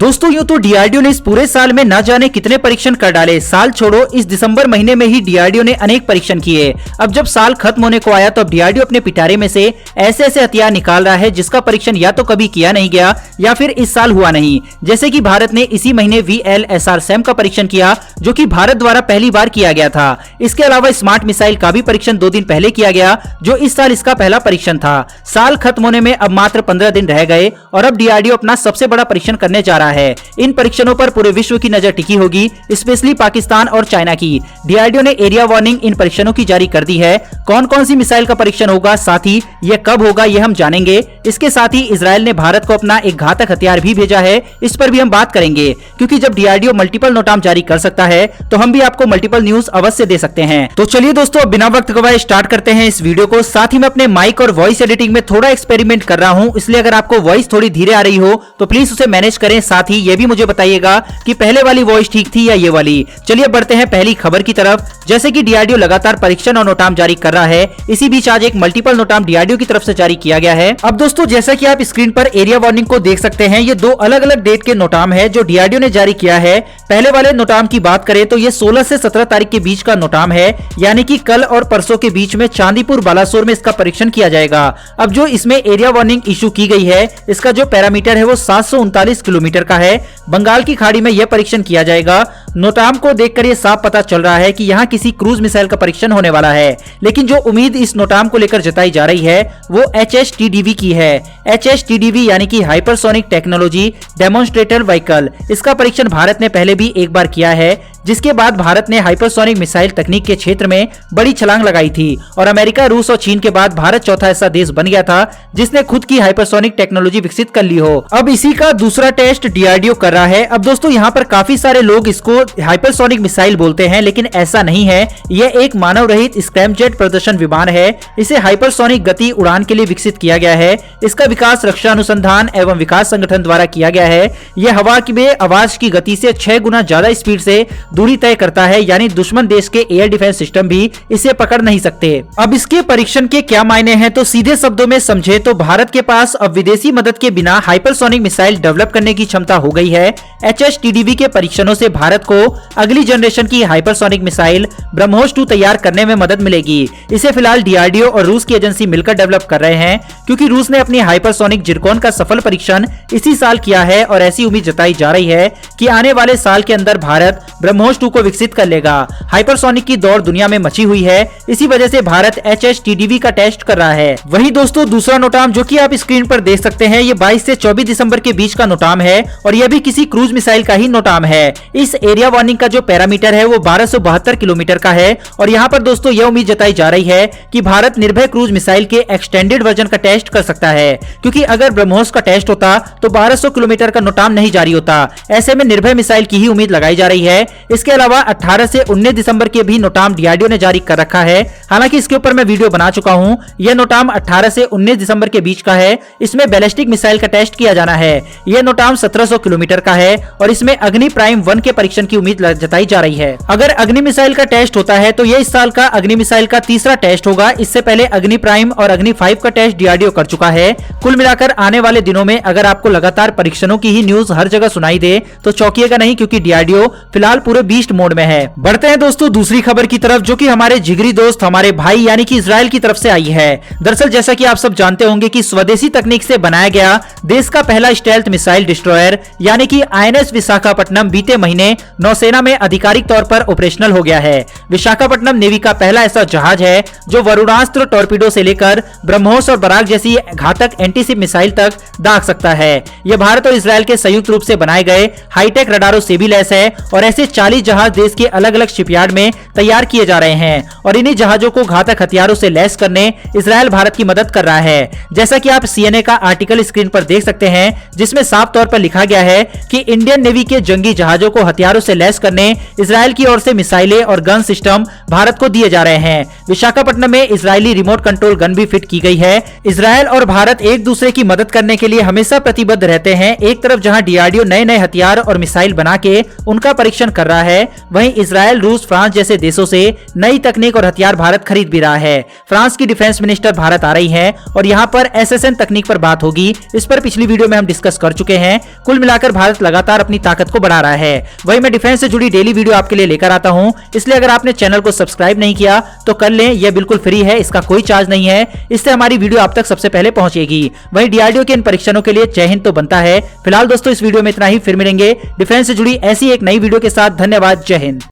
दोस्तों यूं तो डीआरडीओ ने इस पूरे साल में न जाने कितने परीक्षण कर डाले। साल छोड़ो, इस दिसंबर महीने में ही डीआरडीओ ने अनेक परीक्षण किए। अब जब साल खत्म होने को आया तो अब डीआरडीओ अपने पिटारे में से ऐसे ऐसे हथियार निकाल रहा है जिसका परीक्षण या तो कभी किया नहीं गया या फिर इस साल हुआ नहीं। जैसे कि भारत ने इसी महीने VLSR सैम का परीक्षण किया, जो कि भारत द्वारा पहली बार किया गया था। इसके अलावा स्मार्ट मिसाइल का भी परीक्षण 2 दिन पहले किया गया, जो इस साल इसका पहला परीक्षण था। साल खत्म होने में अब मात्र 15 दिन रह गए और अब डीआरडीओ अपना सबसे बड़ा परीक्षण करने जा रहा है। इन परीक्षणों पर पूरे विश्व की नजर टिकी होगी, स्पेशली पाकिस्तान और चाइना की। डीआरडीओ ने एरिया वार्निंग इन परीक्षणों की जारी कर दी है। कौन कौन सी मिसाइल का परीक्षण होगा, साथ ही यह कब होगा, यह हम जानेंगे। इसके साथ ही इजराइल ने भारत को अपना एक घातक हथियार भी भेजा है, इस पर भी हम बात करेंगे। क्योंकि जब डीआरडीओ मल्टीपल नोटाम जारी कर सकता है तो हम भी आपको मल्टीपल न्यूज अवश्य दे सकते हैं। तो चलिए दोस्तों, बिना वक्त गवाए स्टार्ट करते हैं इस वीडियो को। साथ ही मैं अपने माइक और वॉइस एडिटिंग में थोड़ा एक्सपेरिमेंट कर रहा हूं, इसलिए अगर आपको वॉइस थोड़ी धीरे आ रही हो तो प्लीज उसे मैनेज करें। साथ ही ये भी मुझे बताइएगा कि पहले वाली वॉइस ठीक थी या ये वाली। चलिए बढ़ते हैं पहली खबर की तरफ। जैसे कि डीआरडीओ लगातार परीक्षण और नोटाम जारी कर रहा है, इसी बीच आज एक मल्टीपल नोटाम डीआरडीओ की तरफ से जारी किया गया है। अब दोस्तों, जैसा कि आप स्क्रीन पर एरिया वार्निंग को देख सकते हैं, ये 2 अलग अलग डेट के नोटाम है जो डीआरडीओ ने जारी किया है। पहले वाले नोटाम की बात करें तो ये 16 से 17 तारीख के बीच का नोटाम है, यानी कि कल और परसों के बीच में चांदीपुर बालासोर में इसका परीक्षण किया जाएगा। अब जो इसमें एरिया वार्निंग इशू की गई है, इसका जो पैरामीटर है वो 739 किलोमीटर का है। बंगाल की खाड़ी में यह परीक्षण किया जाएगा। नोटाम को देखकर यह साफ पता चल रहा है कि यहाँ किसी क्रूज मिसाइल का परीक्षण होने वाला है। लेकिन जो उम्मीद इस नोटाम को लेकर जताई जा रही है वो HSTDV की है। HSTDV यानी कि हाइपरसोनिक टेक्नोलॉजी डेमोन्स्ट्रेटर व्हीकल। इसका परीक्षण भारत ने पहले भी एक बार किया है, जिसके बाद भारत ने हाइपरसोनिक मिसाइल तकनीक के क्षेत्र में बड़ी छलांग लगाई थी और अमेरिका, रूस और चीन के बाद भारत चौथा ऐसा देश बन गया था जिसने खुद की हाइपरसोनिक टेक्नोलॉजी विकसित कर ली हो। अब इसी का दूसरा टेस्ट डीआरडीओ कर रहा है। अब दोस्तों, यहाँ पर काफी सारे लोग इसको हाइपरसोनिक मिसाइल बोलते हैं, लेकिन ऐसा नहीं है। यह एक मानव रहित स्क्रैमजेट प्रदर्शन विमान है। इसे हाइपरसोनिक गति उड़ान के लिए विकसित किया गया है। इसका विकास रक्षा अनुसंधान एवं विकास संगठन द्वारा किया गया है। यह हवा में आवाज की गति से 6 गुना ज्यादा स्पीड से दूरी तय करता है, यानी दुश्मन देश के एयर डिफेंस सिस्टम भी इसे पकड़ नहीं सकते। अब इसके परीक्षण के क्या मायने हैं, तो सीधे शब्दों में समझे तो भारत के पास अब विदेशी मदद के बिना हाइपरसोनिक मिसाइल डेवलप करने की क्षमता हो गई है। HSTDV के परीक्षणों से भारत को अगली जनरेशन की हाइपरसोनिक मिसाइल ब्रह्मोस 2 तैयार करने में मदद मिलेगी। इसे फिलहाल डीआरडीओ और रूस की एजेंसी मिलकर डेवलप कर रहे हैं, क्योंकि रूस ने अपनी हाइपरसोनिक जिरकॉन का सफल परीक्षण इसी साल किया है और ऐसी उम्मीद जताई जा रही है कि आने वाले साल के अंदर भारत ब्रह्मोस 2 को विकसित कर लेगा। हाइपरसोनिक की दौड़ दुनिया में मची हुई है, इसी वजह से भारत HSTDV का टेस्ट कर रहा है। वही दोस्तों, दूसरा नोटाम जो कि आप स्क्रीन पर देख सकते हैं, ये 22 से 24 दिसंबर के बीच का नोटाम है और यह भी किसी क्रूज मिसाइल का ही नोटाम है। इस एरिया वार्निंग का जो पैरामीटर है वो 1272 किलोमीटर का है और यहाँ पर दोस्तों यह उम्मीद जताई जा रही है कि भारत निर्भय क्रूज मिसाइल के एक्सटेंडेड वर्जन का टेस्ट कर सकता है, क्योंकि अगर ब्रह्मोस का टेस्ट होता तो 1200 किलोमीटर का नोटाम नहीं जारी होता। ऐसे में निर्भय मिसाइल की ही उम्मीद लगाई जा रही है। इसके अलावा 18 से 19 दिसंबर के भी नोटाम डीआरडीओ ने जारी कर रखा है। हालांकि इसके ऊपर मैं वीडियो बना चुका हूं। यह नोटाम 18 से 19 दिसंबर के बीच का है। इसमें बैलिस्टिक मिसाइल का टेस्ट किया जाना है। यह नोटाम 1700 किलोमीटर का है और इसमें अग्नि प्राइम 1 के परीक्षण की उम्मीद जताई जा रही है। अगर अग्नि मिसाइल का टेस्ट होता है तो यह इस साल का अग्नि मिसाइल का तीसरा टेस्ट होगा। इससे पहले अग्नि प्राइम और अग्नि 5 का टेस्ट डीआरडीओ कर चुका है। कुल मिलाकर आने वाले दिनों में अगर आपको लगातार परीक्षणों की ही न्यूज हर जगह सुनाई दे तो चौंकिएगा नहीं, क्योंकि डीआरडीओ फिलहाल पूरे बीस्ट मोड में है। बढ़ते हैं दोस्तों दूसरी खबर की तरफ, जो कि हमारे जिगरी दोस्त, हमारे भाई यानी कि इजराइल की तरफ से आई है। दरअसल जैसा कि आप सब जानते होंगे कि स्वदेशी तकनीक से बनाया गया देश का पहला स्टेल्थ मिसाइल डिस्ट्रॉयर यानी कि INS विशाखापट्टनम बीते महीने नौसेना में आधिकारिक तौर पर ऑपरेशनल हो गया है। विशाखापट्टनम नेवी का पहला ऐसा जहाज है जो वरुणास्त्र टॉर्पीडो से लेकर ब्रह्मोस और बराक जैसी घातक एंटीशिप मिसाइल तक दाग सकता है। यह भारत और इजराइल के संयुक्त रूप से बनाए गए हाईटेक रडारों से भी लैस है और ऐसे 40 जहाज देश के अलग अलग शिपयार्ड में तैयार किए जा रहे हैं और इन्हीं जहाजों को घातक हथियारों से लैस करने इजराइल भारत की मदद कर रहा है। जैसा कि आप CNA का आर्टिकल स्क्रीन पर देख सकते हैं, जिसमें साफ तौर पर लिखा गया है कि इंडियन नेवी के जंगी जहाजों को हथियारों से लैस करने इजराइल की ओर से मिसाइलें और गन सिस्टम भारत को दिए जा रहे हैं। विशाखापट्टनम में इजरायली रिमोट कंट्रोल गन भी फिट की गई है। इजराइल और भारत एक दूसरे की मदद करने के लिए हमेशा प्रतिबद्ध रहते हैं। एक तरफ जहां डीआरडीओ नए नए हथियार और मिसाइल बना के उनका परीक्षण कर रहा है, वहीं इजराइल, रूस, फ्रांस जैसे देशों से नई तकनीक और हथियार भारत खरीद भी रहा है। फ्रांस की डिफेंस मिनिस्टर भारत आ रही है और यहाँ पर SSN तकनीक पर बात होगी। इस पर पिछली वीडियो में हम डिस्कस कर चुके हैं। कुल मिलाकर भारत लगातार अपनी ताकत को बढ़ा रहा है। वहीं मैं डिफेंस से जुड़ी डेली वीडियो आपके लिए लेकर आता हूं, इसलिए अगर आपने चैनल को सब्सक्राइब नहीं किया तो कर लें, यह बिल्कुल फ्री है, इसका कोई चार्ज नहीं है। इससे हमारी वीडियो आप तक सबसे पहले पहुंचेगी। वहीं DRDO के इन परीक्षणों के लिए जय हिंद तो बनता है। फिलहाल दोस्तों इस वीडियो में इतना ही, फिर मिलेंगे डिफेंस से जुड़ी ऐसी एक नई वीडियो के साथ। धन्यवाद, जय हिंद।